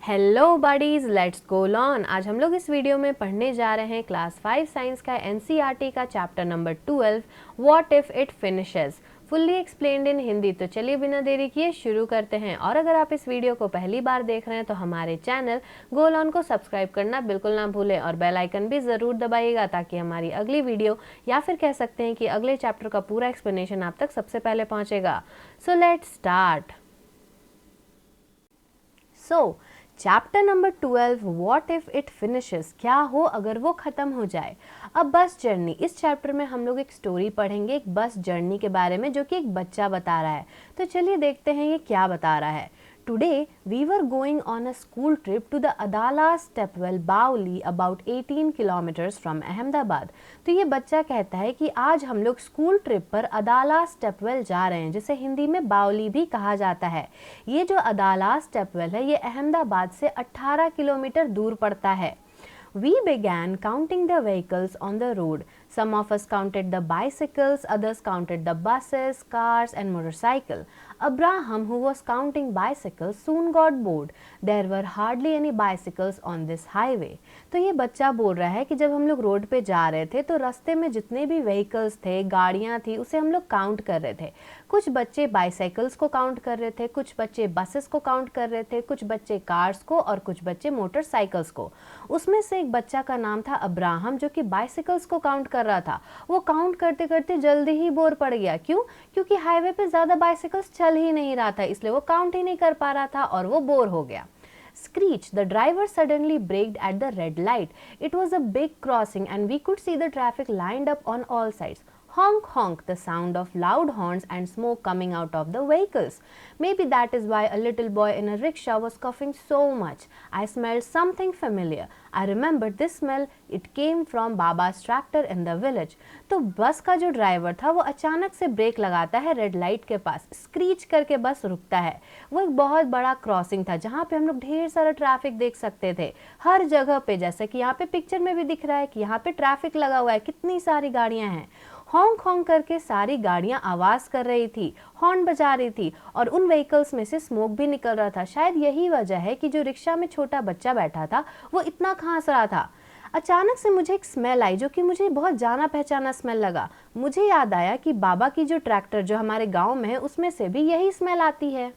Hello buddies, let's go lawn. आज हम लोग इस वीडियो में पढ़ने जा रहे हैं क्लास 5 साइंस का एनसीईआरटी का chapter number 12 what if it finishes, fully explained इन हिंदी। तो चलिए बिना देरी किए शुरू करते हैं। और अगर आप इस वीडियो को पहली बार देख रहे हैं तो हमारे चैनल गो लॉन को सब्सक्राइब करना बिल्कुल ना भूलें और बेल आइकन भी ज़रूर दबाइएगा ताकि हमारी अगली वीडियो या फिर कह सकते हैं कि अगले चैप्टर का पूरा एक्सप्लेनेशन आप तक सबसे पहले पहुँचेगा। So let's start. Chapter number 12 what if it finishes, क्या हो अगर वो खत्म हो जाए। अब बस जर्नी, इस चैप्टर में हम लोग एक स्टोरी पढ़ेंगे एक बस जर्नी के बारे में जो कि एक बच्चा बता रहा है। तो चलिए देखते हैं ये क्या बता रहा है। Today we were going on a school trip to the Adala Stepwell Bauli about 18 kilometers from Ahmedabad। तो ये बच्चा कहता है कि आज हम लोग स्कूल ट्रिप पर अदाला स्टेपवेल जा रहे हैं, जिसे हिंदी में बाउली भी कहा जाता है। ये जो अदाला स्टेपवेल है ये अहमदाबाद से 18 किलोमीटर दूर पड़ता है। We began counting the vehicles on the road. Some of us counted the bicycles, others counted the buses, cars and motorcycle. Abraham, who was counting bicycles, soon got bored. There were hardly any bicycles on this highway. तो ये बच्चा बोल रहा है कि जब हम लोग रोड पे जा रहे थे तो रास्ते में जितने भी व्हीकल्स थे, गाड़ियाँ थी, उसे हम लोग काउंट कर रहे थे। कुछ बच्चे बाइसाइकिल्स को काउंट कर रहे थे, कुछ बच्चे बसेस को काउंट कर रहे थे, कुछ बच्चे कार्स को और कुछ बच्चे मोटरसाइकिल्स को। उसमें से एक बच्चा का नाम था अब्राहम जो कि बाइसाइकिल्स को काउंट कर रहा था। वो काउंट करते करते जल्दी ही बोर पड़ गया। क्यों? क्योंकि हाईवे पे ज़्यादा बाइसाइकिल्स चल ही नहीं रहा था, इसलिए वो काउंट ही नहीं कर पा रहा था और वो बोर हो गया। Screech, the driver suddenly braked at the red light. It was a big crossing and we could see the traffic lined up on all sides. Honk honk, the sound of loud horns and smoke coming out of the vehicles. Maybe that is why a little boy in a rickshaw was coughing so much. I smelled something familiar. I remembered this smell. It came from Baba's tractor in the village. तो बस का जो driver था वो अचानक से break लगाता है रेड लाइट के पास। स्क्रीच करके बस रुकता है। वो एक बहुत बड़ा क्रॉसिंग था जहाँ पे हम लोग ढेर सारा ट्रैफिक देख सकते थे हर जगह पे, जैसे कि यहाँ पे पिक्चर में भी दिख रहा है कि यहाँ पे ट्रैफिक लगा हुआ है, कितनी सारी गाड़ियाँ हैं। हॉन्क हॉन्क करके सारी गाड़ियां आवाज कर रही थी, हॉर्न बजा रही थी और उन व्हीकल्स में से स्मोक भी निकल रहा था। शायद यही वजह है कि जो रिक्शा में छोटा बच्चा बैठा था वो इतना खांस रहा था। अचानक से मुझे एक स्मेल आई जो कि मुझे बहुत जाना पहचाना स्मेल लगा। मुझे याद आया कि बाबा की जो ट्रैक्टर जो हमारे गाँव में है उसमें से भी यही स्मेल आती है।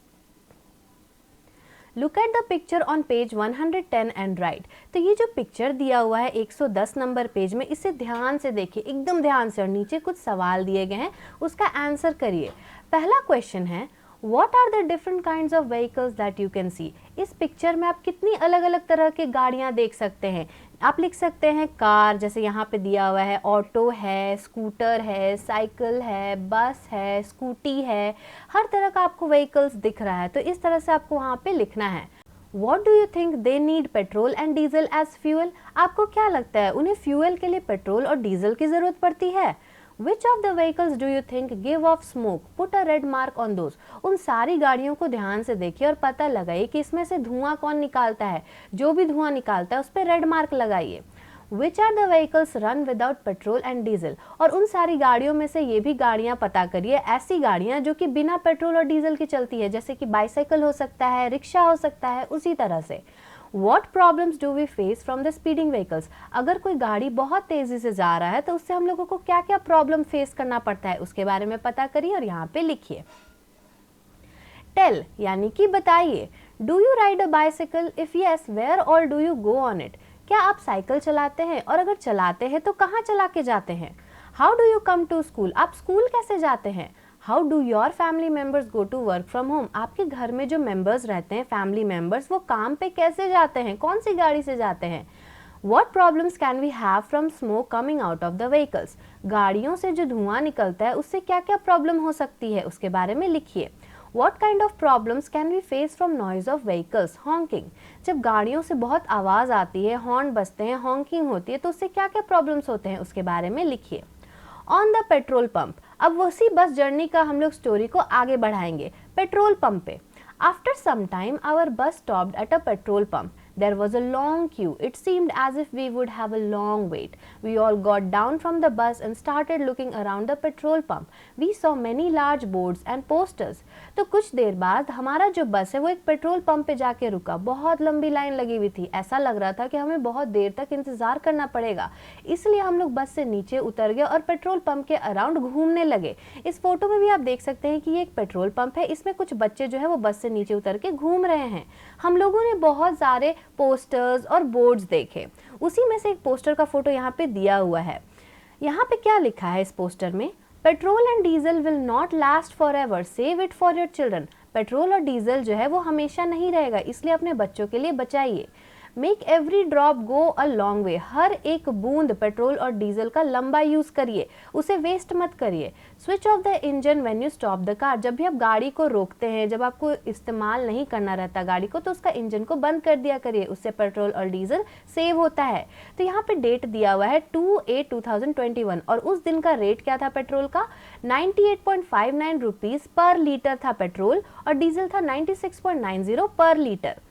Look at the picture on page 110 and right. तो ये जो पिक्चर दिया हुआ है 110 नंबर पेज में, इसे ध्यान से देखिए, एकदम ध्यान से, और नीचे कुछ सवाल दिए गए हैं, उसका आंसर करिए। पहला क्वेश्चन है What are the different kinds of vehicles that you can see? इस पिक्चर में आप कितनी अलग अलग तरह के गाड़ियाँ देख सकते हैं। आप लिख सकते हैं कार, जैसे यहाँ पे दिया हुआ है, ऑटो है, स्कूटर है, साइकिल है, बस है, स्कूटी है, हर तरह का आपको व्हीकल्स दिख रहा है। तो इस तरह से आपको वहाँ पे लिखना है। What do you think they need petrol and diesel as fuel? आपको क्या लगता है उन्हें फ्यूल के लिए पेट्रोल और डीजल की ज़रूरत पड़ती है? Which of the vehicles do you think give off smoke? Put a red mark on those. उन सारी गाड़ियों को ध्यान से देखिए और पता लगाइए कि इसमें से धुआं कौन निकालता है। जो भी धुआं निकालता है उस पर रेड मार्क लगाइए। Which are the vehicles run without petrol and diesel? और उन सारी गाड़ियों में से ये भी गाड़ियाँ पता करिए, ऐसी गाड़ियाँ जो कि बिना पेट्रोल और डीजल की चलती है, जैसे कि बाइसाइकिल हो सकता है, रिक्शा हो सकता है, उसी तरह से। What problems do we face from the speeding vehicles? अगर कोई गाड़ी बहुत तेज़ी से जा रहा है तो उससे हम लोगों को क्या क्या प्रॉब्लम फेस करना पड़ता है उसके बारे में पता करिए और यहाँ पे लिखिए। टेल यानी कि बताइए। Do you ride a bicycle? If yes, where और do you go on it? क्या आप साइकिल चलाते हैं और अगर चलाते हैं तो कहाँ चला के जाते हैं? How do you come to school? आप स्कूल कैसे जाते हैं? How do your family members go to work from home? आपके घर में जो मेम्बर्स रहते हैं, फैमिली मेम्बर्स, वो काम पे कैसे जाते हैं, कौन सी गाड़ी से जाते हैं? What problems can we have from smoke coming out of the vehicles? गाड़ियों से जो धुआं निकलता है उससे क्या क्या प्रॉब्लम हो सकती है उसके बारे में लिखिए। What kind of problems can we face from noise of vehicles? Honking. जब गाड़ियों से बहुत आवाज़ आती है, हॉर्न बजते हैं, हॉन्किंग होती है, तो उससे क्या क्या प्रॉब्लम्स होते हैं उसके बारे में लिखिए। On the petrol pump. अब उसी बस जर्नी का हम लोग स्टोरी को आगे बढ़ाएंगे पेट्रोल पंप पे। आफ्टर सम टाइम आवर बस stopped at a petrol pump. There was a long queue. It seemed as if we would have a long wait. We all got down from the bus and started looking around the petrol pump. We saw many large boards and posters. तो कुछ देर बाद हमारा जो बस है वो एक petrol pump पे जाके रुका। बहुत लंबी लाइन लगी हुई थी। ऐसा लग रहा था कि हमें बहुत देर तक इंतजार करना पड़ेगा, इसलिए हम लोग बस से नीचे उतर गए और पेट्रोल पंप के अराउंड घूमने लगे। इस फोटो में भी आप देख सकते हैं कि ये एक पेट्रोल पंप है। इसमें कुछ बच्चे जो है वो बस से नीचे उतर के घूम रहे हैं। हम लोगों ने बहुत सारे पोस्टर्स और बोर्ड्स देखे। उसी में से एक पोस्टर का फोटो यहाँ पे दिया हुआ है। यहाँ पे क्या लिखा है इस पोस्टर में? Petrol and diesel will not last for ever, save it for your children. Petrol और डीजल जो है वो हमेशा नहीं रहेगा, इसलिए अपने बच्चों के लिए बचाइए। Make every drop go a long way, हर एक बूंद पेट्रोल और डीजल का लंबा यूज करिए, उसे वेस्ट मत करिए। Switch off the engine when you stop the car, जब भी आप गाड़ी को रोकते हैं, जब आपको इस्तेमाल नहीं करना रहता गाड़ी को, तो उसका इंजन को बंद कर दिया करिए, उससे पेट्रोल और डीजल सेव होता है। तो यहाँ पे डेट दिया हुआ है 2/8/2021 और उस दिन का रेट क्या था पेट्रोल का? 98.59 रुपीज पर लीटर था पेट्रोल और डीजल था 96.90 पर litre.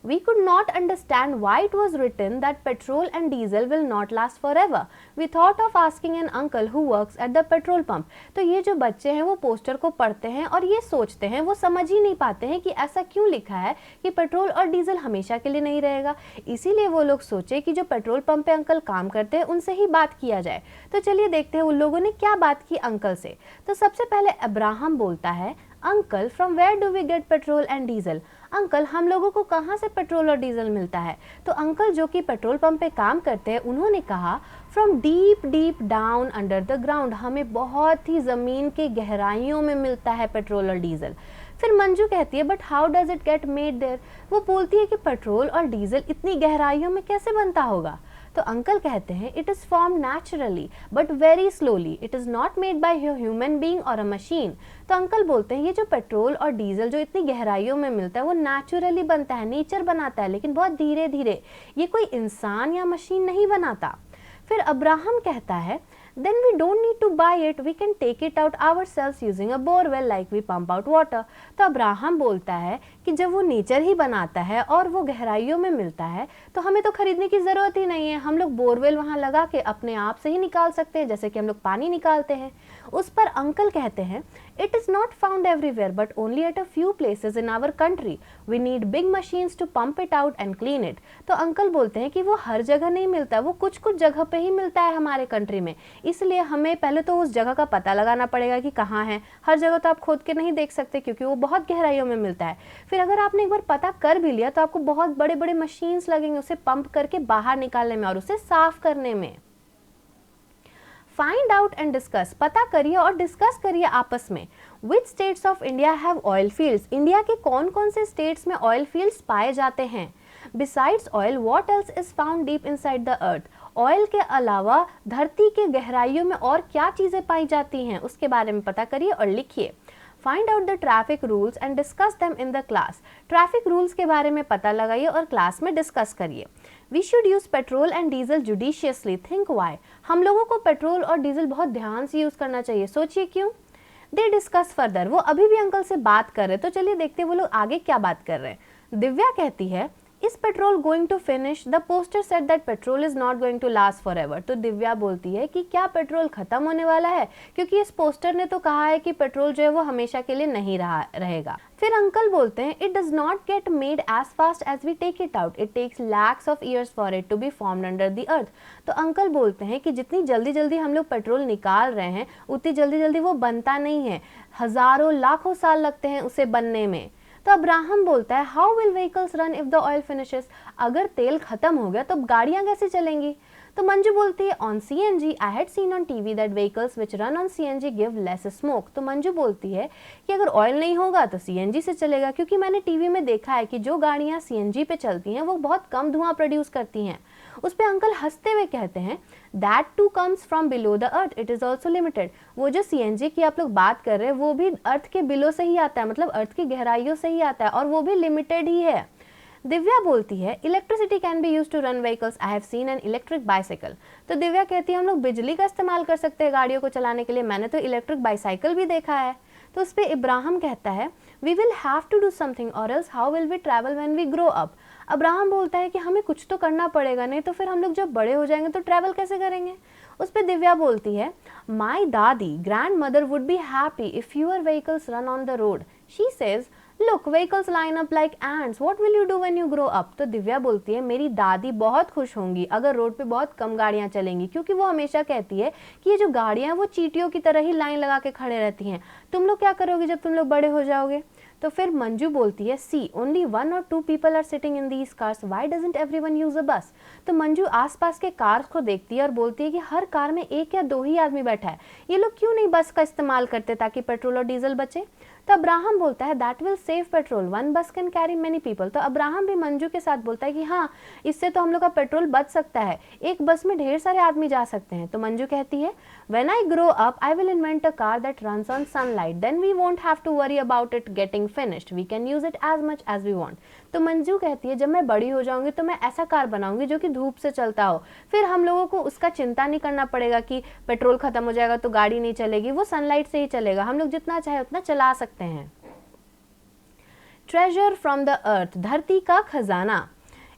We could not understand why it was written that petrol and diesel will not last forever. We thought of asking an uncle who works at the petrol pump. तो ये जो बच्चे हैं वो poster को पढ़ते हैं और ये सोचते हैं, वो समझ ही नहीं पाते हैं कि ऐसा क्यों लिखा है कि पेट्रोल और डीजल हमेशा के लिए नहीं रहेगा। इसीलिए वो लोग सोचे कि जो पेट्रोल पंप पे अंकल काम करते हैं उनसे ही बात किया जाए। तो चलिए देखते हैं उन लोगों ने क्या बात की अंकल से। तो सबसे पहले अब्राहम बोलता है, uncle from where do we get petrol and diesel? Uncle हम लोगों को कहाँ से पेट्रोल और डीजल मिलता है? तो अंकल जो कि पेट्रोल पंप पे काम करते हैं उन्होंने कहा, from deep deep down under the ground, हमें बहुत ही ज़मीन के गहराइयों में मिलता है पेट्रोल और डीजल। फिर मंजू कहती है, but how does it get made there? वो बोलती है कि पेट्रोल और डीजल इतनी गहराइयों में कैसे बनता होगा? तो अंकल कहते हैं, it is form naturally but very slowly, it is not made by human being और अ मशीन। तो अंकल बोलते हैं ये जो पेट्रोल और डीजल जो इतनी गहराइयों में मिलता है वो नेचुरली बनता है, नेचर बनाता है, लेकिन बहुत धीरे धीरे, ये कोई इंसान या मशीन नहीं बनाता। फिर अब्राहम कहता है, then we don't need to buy it, we can take it out ourselves using a borewell like we pump out water। तो अब्राहम बोलता है कि जब वो नेचर ही बनाता है और वो गहराइयों में मिलता है तो हमें तो खरीदने की ज़रूरत ही नहीं है, हम लोग बोरवेल वहाँ लगा के अपने आप से ही निकाल सकते हैं, जैसे कि हम लोग पानी निकालते हैं। उस पर अंकल कहते हैं, it is not found everywhere but only at a few places in our country, we need big machines to pump it out and clean it. तो अंकल बोलते हैं कि वो हर जगह नहीं मिलता, वो कुछ कुछ जगह पे ही मिलता है हमारे कंट्री में, इसलिए हमें पहले तो उस जगह का पता लगाना पड़ेगा कि कहाँ है। हर जगह तो आप खोद के नहीं देख सकते क्योंकि वो बहुत गहराइयों में मिलता है। फिर अगर आपने एक बार पता कर भी लिया तो आपको बहुत बड़े बड़े मशीन्स लगेंगे उसे पंप करके बाहर निकालने में और उसे साफ करने में। फाइंड आउट एंड डिस्कस, पता करिए और डिस्कस करिए आपस में। Which states of India have oil fields, India के कौन कौन से स्टेट्स में ऑयल फील्ड्स पाए जाते हैं। Besides oil what else is found deep inside the earth, oil के अलावा धरती के गहराइयों में और क्या चीज़ें पाई जाती हैं उसके बारे में पता करिए और लिखिए। Find out the traffic rules and discuss them in the class, traffic rules के बारे में पता लगाइए और क्लास में डिस्कस करिए। We should use petrol and diesel judiciously, think why, हम लोगों को पेट्रोल और डीजल बहुत ध्यान से यूज़ करना चाहिए, सोचिए क्यों। दे डिस्कस फर्दर, वो अभी भी अंकल से बात कर रहे, तो चलिए देखते हैं वो लोग आगे क्या बात कर रहे हैं। दिव्या कहती है, is petrol going to finish, the poster said that petrol is not going to last for ever. तो दिव्या बोलती है कि क्या पेट्रोल खत्म होने वाला है, क्योंकि इस पोस्टर ने तो कहा है कि पेट्रोल जो है वो हमेशा के लिए नहीं रहेगा। फिर अंकल बोलते हैं, it does not get made as fast as we take it out, it takes lakhs of years for it to be formed under the earth. तो अंकल बोलते हैं कि जितनी जल्दी जल्दी हम लोग पेट्रोल निकाल रहे हैं उतनी जल्दी जल्दी वो बनता नहीं है, हजारों लाखों साल लगते हैं उसे बनने में। तो अब्राहम बोलता है, how will vehicles run if the oil finishes, अगर तेल खत्म हो गया तो गाड़ियां कैसे चलेंगी। तो मंजू बोलती है, on CNG I had seen on TV that vehicles which run on CNG give less smoke. तो मंजू बोलती है कि अगर ऑयल नहीं होगा तो CNG से चलेगा, क्योंकि मैंने TV में देखा है कि जो गाड़ियाँ CNG पे चलती हैं वो बहुत कम धुआं प्रोड्यूस करती हैं। उस पर अंकल हंसते हुए कहते हैं, that too comes from below the earth, it is also limited. वो जो CNG की आप लोग बात कर रहे हैं वो भी अर्थ के बिलो से ही आता है, मतलब अर्थ की गहराइयों से ही आता है और वो भी लिमिटेड ही है। दिव्या बोलती है, electricity can be use to run vehicles, I have seen an electric bicycle. तो दिव्या कहती है, हम लोग बिजली का इस्तेमाल कर सकते हैं गाड़ियों को चलाने के लिए, मैंने तो इलेक्ट्रिक बाइसाइकिल भी देखा है। तो उस पर इब्राहिम कहता है, we will have to do something और else how will we travel when we grow up. Abraham बोलता है कि हमें कुछ तो करना पड़ेगा, नहीं तो फिर हम लोग जब बड़े हो जाएंगे तो ट्रैवल कैसे करेंगे। उस पर दिव्या बोलती है, माई दादी grand mother would be happy if fewer vehicles run on the road. She says, look vehicles line up like ends, what will you do when you grow up. तो दिव्या बोलती है, मेरी दादी बहुत खुश होंगी अगर रोड पे बहुत कम गाड़ियां चलेंगी, क्योंकि वो हमेशा कहती है कि ये जो गाड़ियां हैं वो चींटियों की तरह ही लाइन लगा के खड़े रहती हैं। तुम लोग क्या करोगे जब तुम लोग बड़े हो जाओगे। तो फिर मंजू बोलती है, सी only 1 or 2 people are sitting in these cars, why doesn't everyone use a bus। तो मंजू आसपास के कार्स को देखती है और बोलती है कि हर कार में 1 या 2 ही आदमी बैठा है, ये लोग क्यों नहीं बस का इस्तेमाल करते ताकि पेट्रोल और डीजल बचे। तो अब्राहम बोलता है, दैट विल सेव पेट्रोल, 1 बस कैन कैरी मेनी पीपल। तो अब्राहम भी मंजू के साथ बोलता है कि हाँ, इससे तो हम लोग का पेट्रोल बच सकता है, एक बस में ढेर सारे आदमी जा सकते हैं। तो मंजू कहती है, when I grow up I will invent a car that runs on sunlight, then we won't have to worry about it getting finished, we can use it as much as we want. तो मंजू कहती है, जब मैं बड़ी हो जाऊंगी तो मैं ऐसा कार बनाऊंगी जो कि धूप से चलता हो, फिर हम लोगों को उसका चिंता नहीं करना पड़ेगा कि पेट्रोल खत्म हो जाएगा तो गाड़ी नहीं चलेगी, वो सनलाइट से ही चलेगा, हम लोग जितना चाहे उतना चला सकते हैं। ट्रेजर फ्रॉम द अर्थ, धरती का खजाना।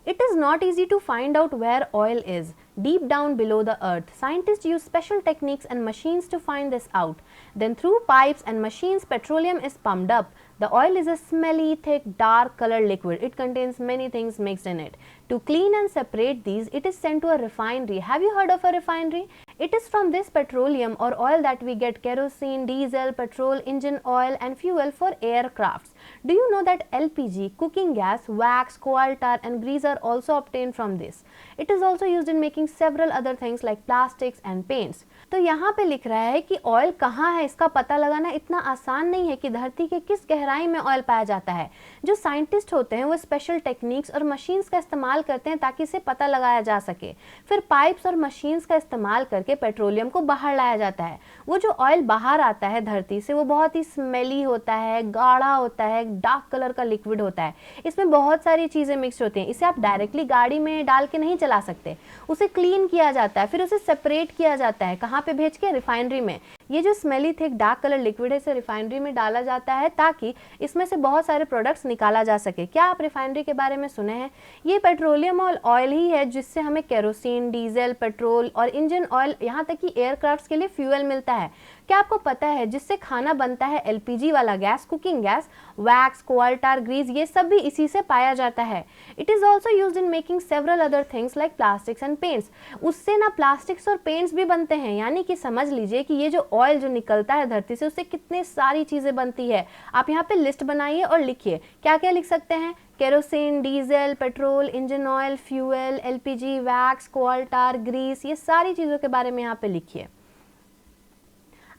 It is not easy to find out where oil is deep down below the earth. Scientists use special techniques and machines to find this out. Then through pipes and machines, petroleum is pumped up. The oil is a smelly, thick, dark colored liquid. It contains many things mixed in it. To clean and separate these, it is sent to a refinery. Have you heard of a refinery? It is from this petroleum or oil that we get kerosene, diesel, petrol, engine oil and fuel for aircrafts. Do you know that LPG, cooking gas, wax, coal tar and grease are also obtained from this? It is also used in making several other things like plastics and paints. तो यहाँ पे लिख रहा है कि oil कहाँ है, इसका पता लगाना इतना आसान नहीं है कि धरती के किस गहराई में ऑयल पाया जाता है। जो साइंटिस्ट होते हैं वो स्पेशल टेक्निक्स और मशीन्स का इस्तेमाल करते हैं ताकि इसे पता लगाया जा सके। फिर पाइप्स और मशीन्स का इस्तेमाल करके पेट्रोलियम को बाहर लाया जाता है। वो जो ऑयल बाहर आता है धरती से वो बहुत ही स्मेली होता है, गाढ़ा होता है, डार्क कलर का लिक्विड होता है। इसमें बहुत सारी चीज़ें मिक्स होती हैं। इसे आप डायरेक्टली गाड़ी में डाल के नहीं चला सकते, उसे क्लीन किया जाता है, फिर उसे सेपरेट किया जाता है। कहाँ पे भेज के? रिफाइनरी में। ये जो smelly thick dark colour liquid है इसे रिफाइनरी में डाला जाता है ताकि इसमें से बहुत सारे प्रोडक्ट्स निकाला जा सके। क्या आप रिफाइनरी के बारे में सुने हैं? ये पेट्रोलियम ऑयल ही है जिससे हमें केरोसिन, डीजल, पेट्रोल और इंजन ऑयल, यहाँ तक कि एयरक्राफ्ट्स के लिए फ्यूल मिलता है। क्या आपको पता है जिससे खाना बनता है एलपीजी वाला gas, cooking gas, wax, coal tar, grease, ये सब भी इसी से पाया जाता है। It is also used in making several other things like plastics and paints. उससे ना प्लास्टिक्स और पेंट्स भी बनते हैं। यानी कि समझ लीजिए कि ये जो ऑयल जो निकलता है धरती से उससे कितने सारी चीजें बनती है। आप यहाँ पे लिस्ट बनाइए और लिखिए क्या क्या लिख सकते हैं। Kerosene, diesel, petrol, engine oil, fuel, LPG, wax, coal tar, grease, ये सारी चीजों के बारे में यहाँ पे लिखिए।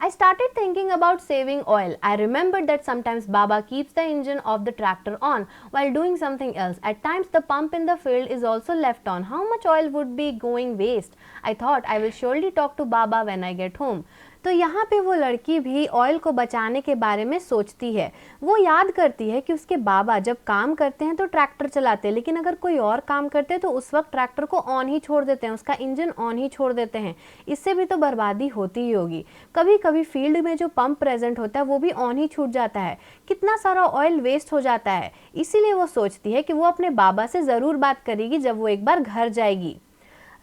I started thinking about saving oil. I remembered that sometimes Baba keeps the engine of the tractor on while doing something else. At times the pump in the field is also left on. How much oil would be going waste? I thought I will surely talk to Baba when I get home. तो यहाँ पे वो लड़की भी oil को बचाने के बारे में सोचती है। वो याद करती है कि उसके बाबा जब काम करते हैं तो ट्रैक्टर चलाते हैं, लेकिन अगर कोई और काम करते हैं तो उस वक्त ट्रैक्टर को ऑन ही छोड़ देते हैं, उसका इंजन ऑन ही छोड़ देते हैं। इससे भी तो बर्बादी होती ही होगी। कभी कभी फील्ड में जो पंप प्रेजेंट होता है वो भी ऑन ही छूट जाता है, कितना सारा ऑयल वेस्ट हो जाता है। इसीलिए वो सोचती है कि वो अपने बाबा से ज़रूर बात करेगी जब वो एक बार घर जाएगी।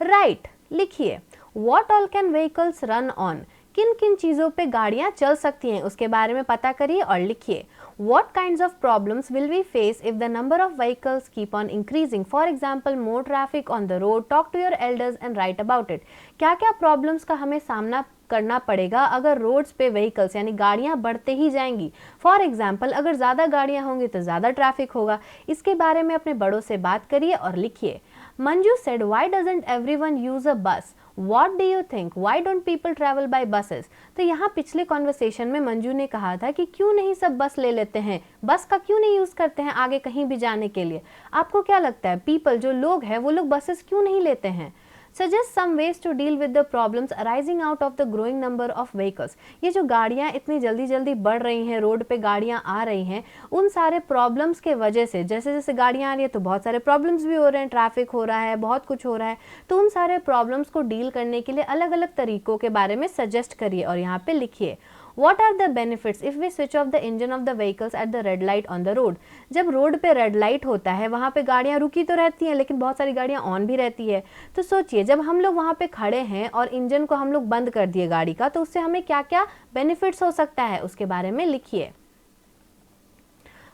राइट, लिखिए, what all can vehicles run on, किन किन चीज़ों पे गाड़ियाँ चल सकती हैं उसके बारे में पता करिए और लिखिए। What kinds of problems will we face if the number of vehicles keep on increasing? For example, more traffic on the road. Talk to your elders and write about it. क्या क्या प्रॉब्लम्स का हमें सामना करना पड़ेगा अगर roads पे vehicles यानी गाड़ियाँ बढ़ते ही जाएंगी। फॉर एग्जाम्पल, अगर ज़्यादा गाड़ियाँ होंगी तो ज़्यादा ट्रैफिक होगा। इसके बारे में अपने बड़ों से बात करिए और लिखिए। Manju said, why doesn't everyone use a bus? What do you think? Why don't people travel by buses? तो यहाँ पिछले कॉन्वर्सेशन में मंजू ने कहा था कि क्यों नहीं सब बस ले लेते हैं, बस का क्यों नहीं यूज़ करते हैं आगे कहीं भी जाने के लिए। आपको क्या लगता है, पीपल जो लोग हैं वो लोग बसेस क्यों नहीं लेते हैं? Suggest some ways to deal with the problems arising out of the growing number of vehicles. ये जो गाड़ियाँ इतनी जल्दी जल्दी बढ़ रही हैं, रोड पे गाड़ियाँ आ रही हैं, उन सारे प्रॉब्लम्स के वजह से जैसे जैसे गाड़ियाँ आ रही है तो बहुत सारे प्रॉब्लम्स भी हो रहे हैं, ट्रैफिक हो रहा है, बहुत कुछ हो रहा है। तो उन सारे प्रॉब्लम्स को डील करने के लिए अलग अलग तरीकों के बारे में सजेस्ट करिए और यहाँ पे लिखिए। What are the benefits if we switch off the engine of the vehicles at the red light on the road. जब रोड पे रेड लाइट होता है वहाँ पे गाड़ियाँ रुकी तो रहती हैं लेकिन बहुत सारी गाड़ियाँ ऑन भी रहती है। तो सोचिए जब हम लोग वहाँ पे खड़े हैं और इंजन को हम लोग बंद कर दिए गाड़ी का, तो उससे हमें क्या क्या बेनिफिट्स हो सकता है उसके बारे में लिखिए।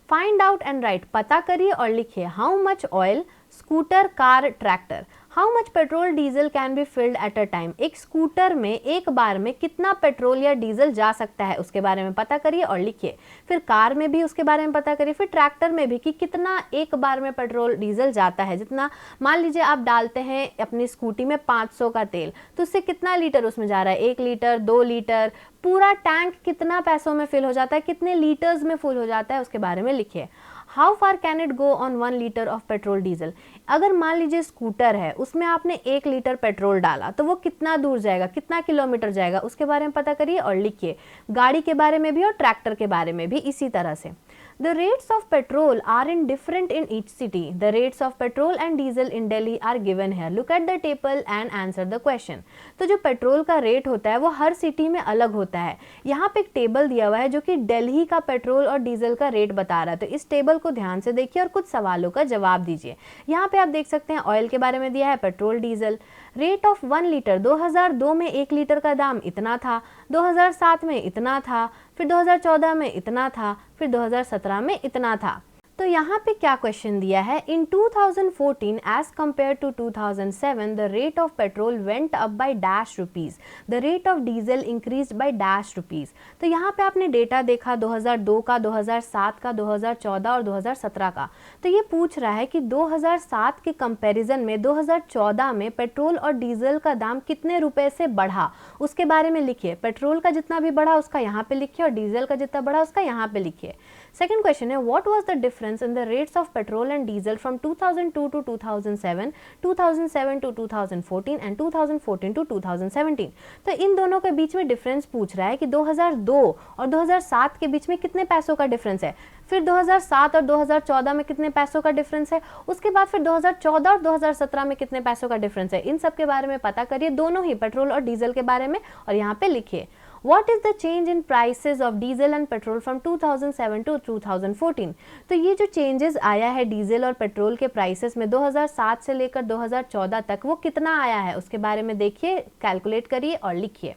फाइंड आउट एंड राइट, पता करिए और लिखिए। How much oil scooter car tractor, how much petrol diesel can be filled at a time. एक स्कूटर में एक बार में कितना पेट्रोल या डीजल जा सकता है उसके बारे में पता करिए और लिखिए। फिर कार में भी उसके बारे में पता करिए, फिर ट्रैक्टर में भी कि कितना एक बार में पेट्रोल डीजल जाता है। जितना मान लीजिए आप डालते हैं अपनी स्कूटी में 500 का तेल, तो उससे कितना लीटर उसमें जा रहा है, 1 लीटर 2 लीटर, पूरा टैंक कितना पैसों में फिल हो जाता है, कितने लीटर्स में फुल हो जाता है उसके बारे में लिखिए। How far can it go on 1 litre of petrol diesel. अगर मान लीजिए स्कूटर है उसमें आपने 1 लीटर पेट्रोल डाला तो वो कितना दूर जाएगा, कितना किलोमीटर जाएगा उसके बारे में पता करिए और लिखिए। गाड़ी के बारे में भी और ट्रैक्टर के बारे में भी इसी तरह से। The rates of petrol are in different in each city. The rates of petrol and diesel in Delhi are given here. Look at the table and answer the question. तो जो पेट्रोल का रेट होता है वो हर city में अलग होता है। यहाँ पे एक टेबल दिया हुआ है जो कि दिल्ली का पेट्रोल और डीजल का रेट बता रहा है। तो इस टेबल को ध्यान से देखिए और कुछ सवालों का जवाब दीजिए। यहाँ पे आप देख सकते हैं ऑयल के बारे में दिया है, petrol diesel. Rate of 1 litre 2002 में 1 लीटर का दाम इतना था, 2007 में इतना था, फिर 2014 में इतना था, फिर 2017 में इतना था। तो यहाँ पे क्या क्वेश्चन दिया है, in 2014 as compare to 2007 the rate of petrol went up by dash rupees, the rate of diesel increase by dash rupees. तो यहाँ पे आपने डेटा देखा 2002 का, 2007 का, 2014 और 2017 का। तो ये पूछ रहा है कि 2007 के कंपैरिजन में 2014 में पेट्रोल और डीजल का दाम कितने रुपए से बढ़ा उसके बारे में लिखिए। पेट्रोल का जितना भी बढ़ा उसका यहाँ पे लिखिए और डीजल का जितना बढ़ा उसका यहाँ पे लिखिए। सेकंड क्वेश्चन है, what was the difference in the rates of petrol and diesel from 2002 to 2007, 2007 to 2014 and 2014 to 2017। तो इन दोनों के बीच में डिफरेंस पूछ रहा है कि 2002 और 2007 के बीच में कितने पैसों का डिफरेंस है, फिर 2007 और 2014 में कितने पैसों का डिफरेंस है, उसके बाद फिर 2014 और 2017 में कितने पैसों का डिफरेंस है। इन सब के बारे में पता करिए, दोनों ही पेट्रोल और डीजल के बारे में, और यहाँ पे लिखिए। What is the change in prices of diesel and petrol from 2007 to 2014? तो ये जो चेंजेस आया है डीजल और पेट्रोल के प्राइसेस में 2007 से लेकर 2014 तक, वो कितना आया है उसके बारे में देखिए, कैलकुलेट करिए और लिखिए।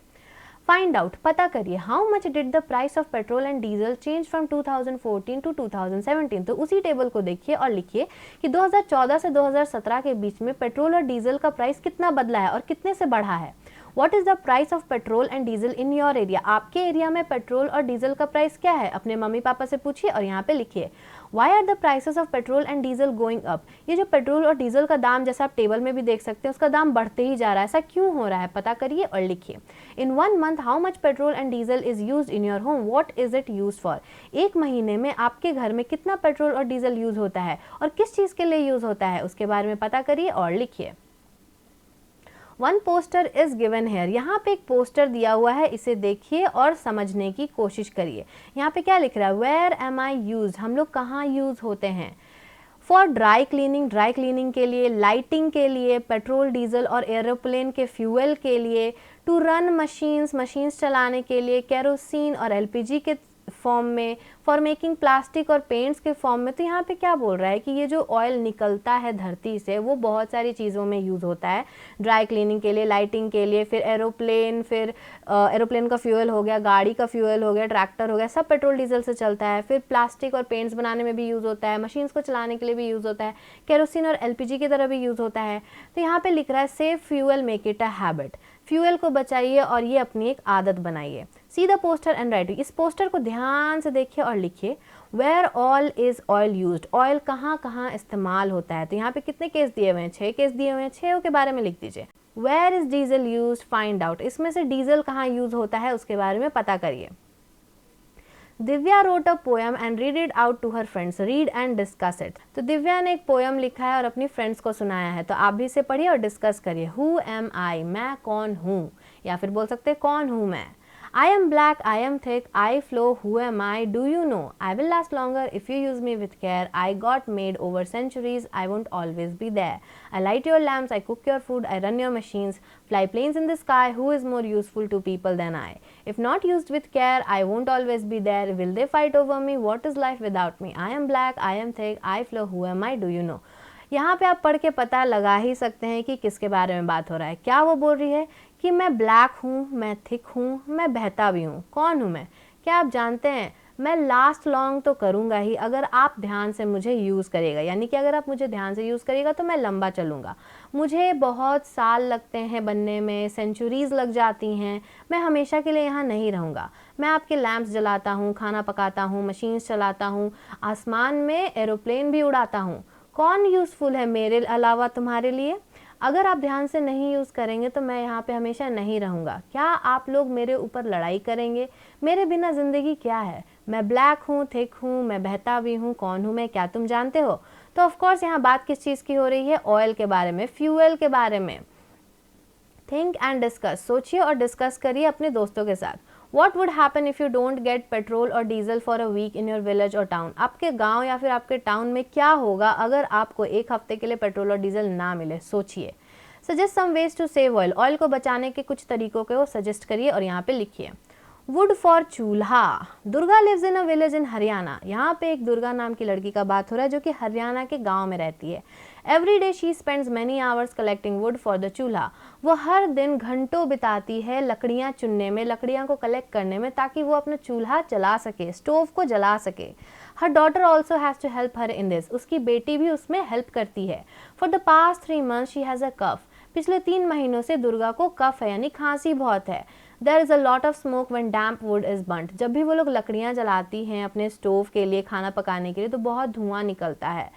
फाइंड आउट, पता करिए। How much did the price of petrol and diesel change from 2014 to 2017। तो उसी टेबल को देखिए और लिखिए कि 2014 से 2017 के बीच में पेट्रोल और डीजल का प्राइस कितना बदला है और कितने से बढ़ा है। What is the price of petrol and diesel in your area? आपके एरिया में पेट्रोल और डीजल का प्राइस क्या है, अपने मम्मी पापा से पूछिए और यहाँ पे लिखिए। Why are the prices of petrol and diesel going up? ये जो पेट्रोल और डीजल का दाम, जैसा आप टेबल में भी देख सकते हैं, उसका दाम बढ़ते ही जा रहा है, ऐसा क्यों हो रहा है, पता करिए और लिखिए। In 1 month, how much petrol and diesel is used in your home? What is it used for? एक महीने में आपके घर में कितना पेट्रोल और डीजल यूज होता है और किस चीज़ के लिए यूज होता है उसके बारे में पता करिए और लिखिए। One poster is given here, यहाँ पे एक पोस्टर दिया हुआ है, इसे देखिए और समझने की कोशिश करिए। यहाँ पे क्या लिख रहा है, वेयर एम आई यूज, हम लोग कहाँ यूज होते हैं। For dry cleaning, dry cleaning के लिए, लाइटिंग के लिए, पेट्रोल डीजल और एरोप्लेन के फ्यूल के लिए, टू रन मशीन्स, मशीन्स चलाने के लिए, केरोसिन और एलपीजी के फॉर्म में, फॉर मेकिंग प्लास्टिक और पेंट्स के फॉर्म में। तो यहाँ पे क्या बोल रहा है कि ये जो ऑयल निकलता है धरती से वो बहुत सारी चीज़ों में यूज़ होता है, ड्राई क्लीनिंग के लिए, लाइटिंग के लिए, फिर एरोप्लेन, फिर एरोप्लेन का फ्यूल हो गया, गाड़ी का फ्यूल हो गया, ट्रैक्टर हो गया, सब पेट्रोल डीजल से चलता है। फिर प्लास्टिक और पेंट्स बनाने में भी यूज़ होता है, मशीन्स को चलाने के लिए भी यूज़ होता है, केरोसिन और एलपीजी की तरह भी यूज़ होता है। तो यहाँ पे लिख रहा है save fuel make it a habit, fuel को बचाइए और ये अपनी एक आदत बनाइए। See the poster and write, इस पोस्टर को ध्यान से देखिए और लिखिए। Where all is oil used, oil कहाँ कहाँ इस्तेमाल होता है। तो यहाँ पे कितने केस दिए हुए हैं, 6 केस दिए हुए हैं, 6 के बारे में लिख दीजिए। Where is diesel used, find out, इसमें से डीजल कहाँ यूज होता है उसके बारे में पता करिए। Divya wrote a poem and read it out to her friends, read and discuss it. तो दिव्या ने एक पोएम लिखा है और अपनी फ्रेंड्स को सुनाया है, तो आप भी इसे पढ़िए और डिस्कस करिए। हु एम आई, मैं कौन हूँ, या फिर बोल सकते हैं कौन हूँ मैं। I am black, I am thick, I flow, who am I? Do you know? I will last longer if you use me with care. I got made over centuries, I won't always be there. I light your lamps, I cook your food, I run your machines, fly planes in the sky. Who is more useful to people than I? If not used with care, I won't always be there. Will they fight over me? What is life without me? I am black, I am thick, I flow, who am I? Do you know? यहाँ पे आप पढ़ के पता लगा ही सकते हैं कि किसके बारे में बात हो रहा है। क्या वो बोल रही है कि मैं ब्लैक हूँ, मैं थिक हूँ, मैं बहता भी हूँ। कौन हूँ मैं? क्या आप जानते हैं मैं लास्ट लॉन्ग तो करूँगा ही अगर आप ध्यान से मुझे यूज़ करिएगा, यानी कि अगर आप मुझे ध्यान से यूज़ करिएगा तो मैं लंबा चलूँगा। मुझे बहुत साल लगते हैं बनने में, सेंचुरीज़ लग जाती हैं, मैं हमेशा के लिए यहाँ नहीं रहूँगा। मैं आपके लैंप्स जलाता हूँ, खाना पकाता हूँ, मशीन्स चलाता हूँ, आसमान में एरोप्लेन भी उड़ाता हूँ। कौन यूज़फुल है मेरे अलावा तुम्हारे लिए? अगर आप ध्यान से नहीं यूज़ करेंगे तो मैं यहाँ पे हमेशा नहीं रहूँगा। क्या आप लोग मेरे ऊपर लड़ाई करेंगे? मेरे बिना ज़िंदगी क्या है? मैं ब्लैक हूँ, थिक हूँ, मैं बहता भी हूँ। कौन हूँ मैं? क्या तुम जानते हो? तो ऑफकोर्स यहाँ बात किस चीज़ की हो रही है? ऑयल के बारे में, फ्यूल के बारे में। थिंक एंड डिस्कस, सोचिए और डिस्कस करिए अपने दोस्तों के साथ। What would happen if you don't get petrol or diesel for a week in your village or town? आपके गांव या फिर आपके टाउन में क्या होगा अगर आपको एक हफ्ते के लिए पेट्रोल और डीजल ना मिले? सोचिए। Suggest some ways to save oil, oil को बचाने के कुछ तरीकों को सजेस्ट करिए और यहाँ पे लिखिए। Wood for chulha, Durga lives in a village in Haryana. यहाँ पे एक दुर्गा नाम की लड़की का बात हो रहा है जो कि हरियाणा के गांव में रहती है। Every day she spends many hours collecting would for the चूल्हा। वो हर दिन घंटों बिताती है लकड़ियाँ चुनने में, लकड़ियाँ को कलेक्ट करने में, ताकि वो अपना चूल्हा जला सके, स्टोव को जला सके। Her daughter also has to help her in this, उसकी बेटी भी उसमें हेल्प करती है। For the past 3 months she has a cough, पिछले 3 महीनों से दुर्गा को कफ है यानी खांसी बहुत है। There is a lot of smoke when damp wood is burnt, जब भी वो लोग लकड़ियाँ जलाती हैं अपने स्टोव के लिए, खाना पकाने के लिए, तो बहुत धुआं निकलता है।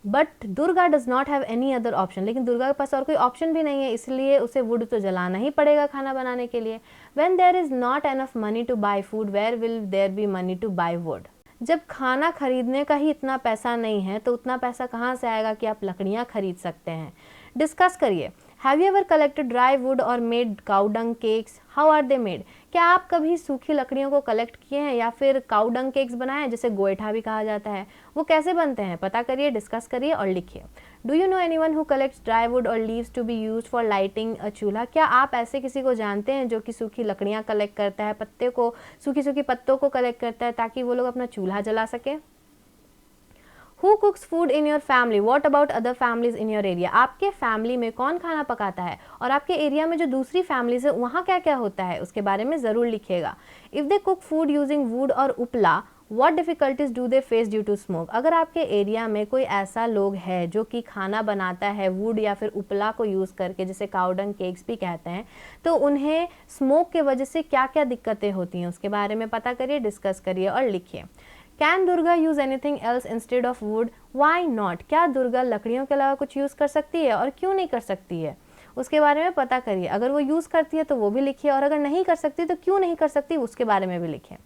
But Durga does not have any other option, लेकिन दुर्गा के पास और कोई ऑप्शन भी नहीं है, इसलिए उसे वुड तो जलाना ही पड़ेगा खाना बनाने के लिए। When there is not enough money to buy food, where will there be money to buy wood? जब खाना खरीदने का ही इतना पैसा नहीं है तो उतना पैसा कहाँ से आएगा कि आप लकड़ियाँ खरीद सकते हैं? डिस्कस करिए। Have you ever collected dry wood और made cow dung cakes? How are they made? क्या आप कभी सूखी लकड़ियों को कलेक्ट किए हैं या फिर काउ डंग केक्स बनाए हैं, जिसे गोईठा भी कहा जाता है? वो कैसे बनते हैं पता करिए, डिस्कस करिए और लिखिए। Do you know anyone who collects dry wood और leaves to be used for lighting a chulha? क्या आप ऐसे किसी को जानते हैं जो कि सूखी लकड़ियाँ कलेक्ट करता है, पत्ते को, सूखी पत्तों को कलेक्ट करता है ताकि वो लोग अपना चूल्हा जला सके? Who cooks food in your family? What about other families in your area? आपके फैमिली में कौन खाना पकाता है और आपके एरिया में जो दूसरी फैमिलीज है वहाँ क्या क्या होता है, उसके बारे में ज़रूर लिखिएगा। If they cook food using wood और उपला, what difficulties do they face due to smoke? अगर आपके एरिया में कोई ऐसा लोग है जो कि खाना बनाता है वुड या फिर उपला को यूज़ करके, जिसे काउडंग केक्स भी कहते हैं, तो उन्हें स्मोक के वजह से क्या क्या दिक्कतें होती हैं उसके बारे में पता करिए, डिस्कस करिए और लिखिए। Can Durga use anything else instead of wood? Why not? क्या दुर्गा लकड़ियों के अलावा कुछ यूज़ कर सकती है और क्यों नहीं कर सकती है, उसके बारे में पता करिए। अगर वो यूज़ करती है तो वो भी लिखिए, और अगर नहीं कर सकती तो क्यों नहीं कर सकती उसके बारे में भी लिखिए।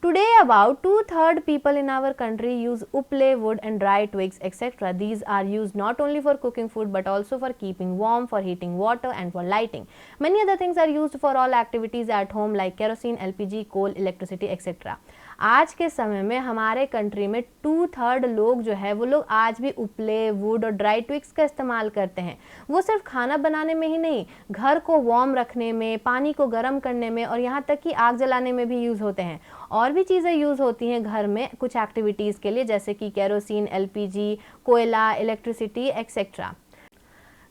Today, about 2/3 people in our country use uple, wood and dry twigs, etc. These are used not only for cooking food but also for keeping warm, for heating water and for lighting. Many other things are used for all activities at home like kerosene, LPG, coal, electricity, etc. आज के समय में हमारे country में 2/3 लोग जो है वो लोग आज भी उपले, वुड और ड्राई ट्विग्स का इस्तेमाल करते हैं। वो सिर्फ खाना बनाने में ही नहीं, घर को वार्म रखने में, पानी को गर्म करने में और यहाँ तक कि आग जलाने में भी यूज़ होते हैं। और भी चीज़ें यूज़ होती हैं घर में कुछ एक्टिविटीज़ के लिए, जैसे कि केरोसिन, LPG, कोयला, electricity etcetera.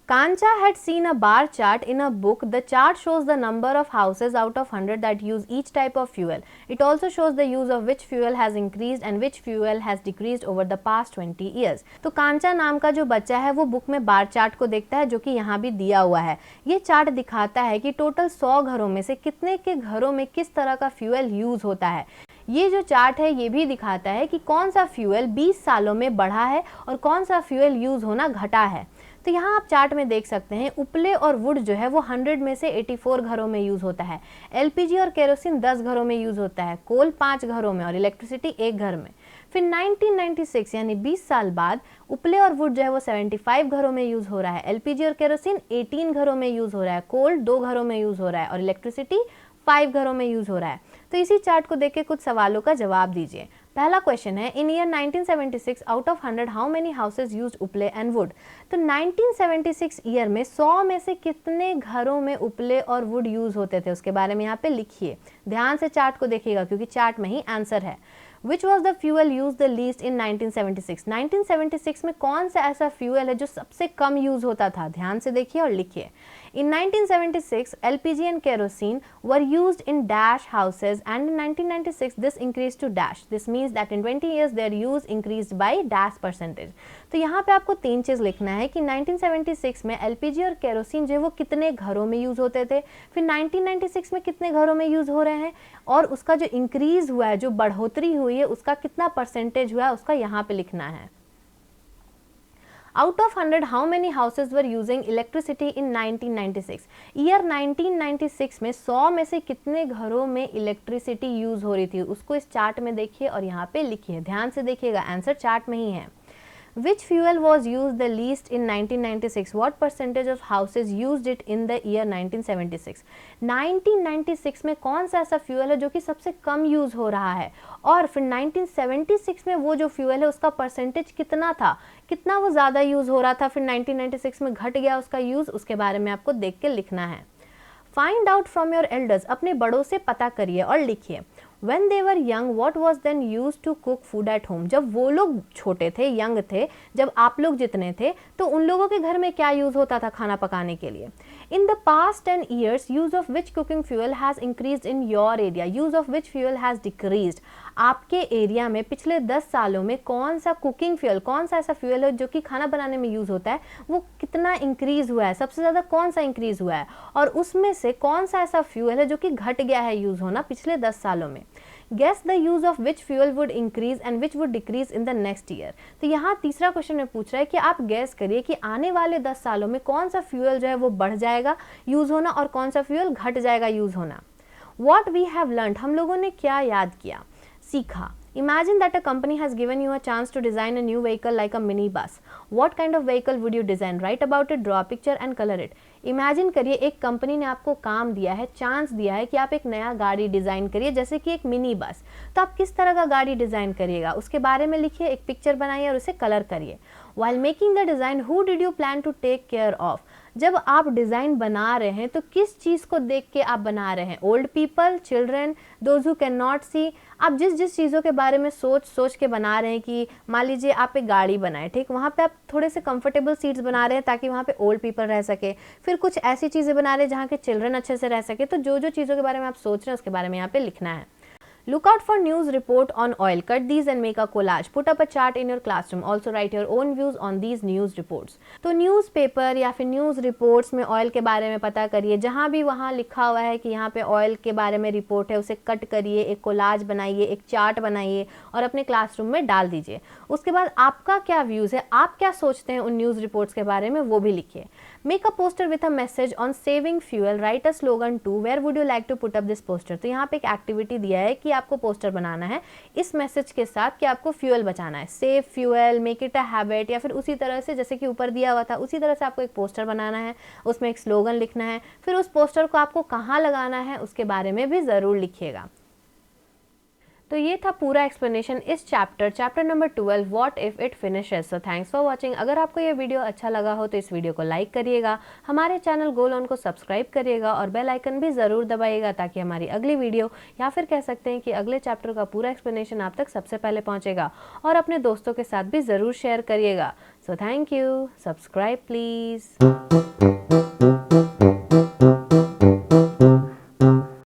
Kancha had seen a bar chart in a book. The chart shows the number of houses out of 100 that use each type of fuel. It also shows the use of which fuel has increased and which fuel has decreased over the past 20 years. तो कांचा नाम का जो बच्चा है वो book में bar chart को देखता है, जो कि यहाँ भी दिया हुआ है। ये चार्ट दिखाता है कि टोटल 100 घरों में से कितने के घरों में किस तरह का फ्यूल यूज़ होता है। ये जो चार्ट है ये भी दिखाता है कि कौन सा फ्यूल 20 सालों में बढ़ा है और कौन सा फ्यूल यूज़ होना घटा है। तो यहाँ आप चार्ट में देख सकते हैं उपले और वुड जो है वो 100 में से 84 घरों में यूज़ होता है, LPG और केरोसिन 10 घरों में यूज़ होता है, कोल 5 घरों में और इलेक्ट्रिसिटी 1 घर में। फिर 1996 यानी 20 साल बाद उपले और वुड जो है वो 75 घरों में यूज़ हो रहा है, LPG और केरोसिन 18 घरों में यूज़ हो रहा है, कोल 2 घरों में यूज़ हो रहा है और इलेक्ट्रिसिटी 5 घरों में यूज हो रहा है। तो इसी चार्ट को देख के कुछ सवालों का जवाब दीजिए। पहला क्वेश्चन है, in year 1976 out of 100 how many houses used uple and wood. तो 1976 ईयर में 100 में से कितने घरों में उपले और वुड यूज होते थे, उसके बारे में यहाँ पे लिखिए। ध्यान से चार्ट को देखिएगा क्योंकि चार्ट में ही आंसर है। Which was the fuel used the least in 1976? 1976 में कौन सा ऐसा फ्यूल है जो सबसे कम यूज होता था? ध्यान से देखिए और लिखिए। In 1976, LPG and kerosene were used in dash houses, and in 1996 this increased to dash. This means that in 20 years their use increased by dash percentage. तो यहाँ पे आपको 3 चीज़ लिखना है कि 1976 में LPG और केरोसिन जो है वो कितने घरों में यूज़ होते थे, फिर 1996 में कितने घरों में यूज़ हो रहे हैं, और उसका जो इंक्रीज़ हुआ है, जो बढ़ोतरी हुई है, उसका कितना परसेंटेज हुआ है, उसका यहाँ पे लिखना है। Out of 100 how many houses were using electricity in 1996? Year 1996 में 100 में से कितने घरों में इलेक्ट्रिसिटी यूज हो रही थी, उसको इस चार्ट में देखिए और यहाँ पे लिखिए। ध्यान से देखिएगा, आंसर चार्ट में ही है। Which fuel was used the least in 1996? What percentage of houses used it in the year 1976? 1996 में कौन सा ऐसा फ्यूल है जो कि सबसे कम यूज हो रहा है, और फिर 1976 में वो जो फ्यूल है उसका परसेंटेज कितना था, कितना वो ज़्यादा यूज हो रहा था, फिर 1996 में घट गया उसका यूज, उसके बारे में आपको देख के लिखना है। Find out from your elders, अपने बड़ों से पता करिए और लिखिए। When they were young, what was then used to cook food at home? जब वो लोग छोटे थे, यंग थे, जब आप लोग जितने थे, तो उन लोगों के घर में क्या यूज होता था खाना पकाने के लिए? In the past 10 years, use of which cooking fuel has increased in your area? Use of which fuel has decreased? आपके एरिया में पिछले 10 सालों में कौन सा कुकिंग फ्यूल, कौन सा ऐसा फ्यूल है जो कि खाना बनाने में यूज होता है, वो कितना इंक्रीज हुआ है, सबसे ज़्यादा कौन सा इंक्रीज हुआ है, और उसमें से कौन सा ऐसा फ्यूल है जो कि घट गया है यूज होना पिछले 10 सालों में। Guess the use of which fuel would increase and which would decrease in the next year? तो यहाँ तीसरा क्वेश्चन में पूछ रहा है कि आप गैस करिए कि आने वाले 10 सालों में कौन सा फ्यूल जो है वो बढ़ जाएगा यूज होना और कौन सा फ्यूल घट जाएगा यूज होना। What we have learned, हम लोगों ने क्या याद किया, सीखा। Imagine that a company has given you a chance to design a new vehicle like a mini bus. What kind of vehicle would you design? Write about it, draw a picture and color it. Imagine करिए एक company ने आपको काम दिया है, chance दिया है कि आप एक नया गाड़ी डिज़ाइन करिए, जैसे कि एक मिनी बस। तो आप किस तरह का गाड़ी डिज़ाइन करिएगा, उसके बारे में लिखिए, एक पिक्चर बनाइए और उसे कलर करिए। While making the design, who did you plan to take care of? जब आप डिज़ाइन बना रहे हैं तो किस चीज़ को देख के आप बना रहे हैं? Old people, children, those who can not see. आप जिस चीज़ों के बारे में सोच के बना रहे हैं कि मान लीजिए आप एक गाड़ी बनाए, ठीक, वहाँ पे आप थोड़े से कंफर्टेबल सीट्स बना रहे हैं ताकि वहाँ पे ओल्ड पीपल रह सके, फिर कुछ ऐसी चीज़ें बना रहे हैं जहाँ के चिल्ड्रन अच्छे से रह सके। तो जो चीज़ों के बारे में आप सोच रहे हैं उसके बारे में यहाँ पे लिखना है। Look out for news report on oil. Cut these and make a collage. Put up a chart in your classroom. Also write your own views on these news reports. तो न्यूज़पेपर या फिर न्यूज़ रिपोर्ट्स में oil के बारे में पता करिए, जहाँ भी वहाँ लिखा हुआ है कि यहाँ पे ऑयल के बारे में रिपोर्ट है, उसे कट करिए, एक कोलाज बनाइए, एक चार्ट बनाइए और अपने क्लासरूम में डाल दीजिए। उसके बाद आपका क्या व्यूज़ है, आप क्या सोचते हैं उन न्यूज़ रिपोर्ट्स के बारे में, वो भी लिखिए। Make a poster with a message on saving fuel, write a slogan too, where would you like to put up this poster. तो यहाँ पे एक एक्टिविटी दिया है कि आपको पोस्टर बनाना है इस मैसेज के साथ कि आपको फ्यूल बचाना है, save fuel, make it a habit, या फिर उसी तरह से जैसे कि ऊपर दिया हुआ था उसी तरह से आपको एक पोस्टर बनाना है, उसमें एक स्लोगन लिखना है, फिर उस पोस्टर को आपको कहाँ लगाना है उसके बारे में भी ज़रूर लिखिएगा। तो ये था पूरा एक्सप्लेनेशन इस chapter number 12 what if it finishes. So thanks for watching. अगर आपको ये वीडियो अच्छा लगा हो तो इस वीडियो को लाइक करिएगा, हमारे चैनल गोल ऑन को सब्सक्राइब करिएगा और बेल आइकन भी ज़रूर दबाइएगा ताकि हमारी अगली वीडियो या फिर कह सकते हैं कि अगले चैप्टर का पूरा एक्सप्लेनेशन आप तक सबसे पहले पहुँचेगा, और अपने दोस्तों के साथ भी ज़रूर शेयर करिएगा। So thank you, subscribe please.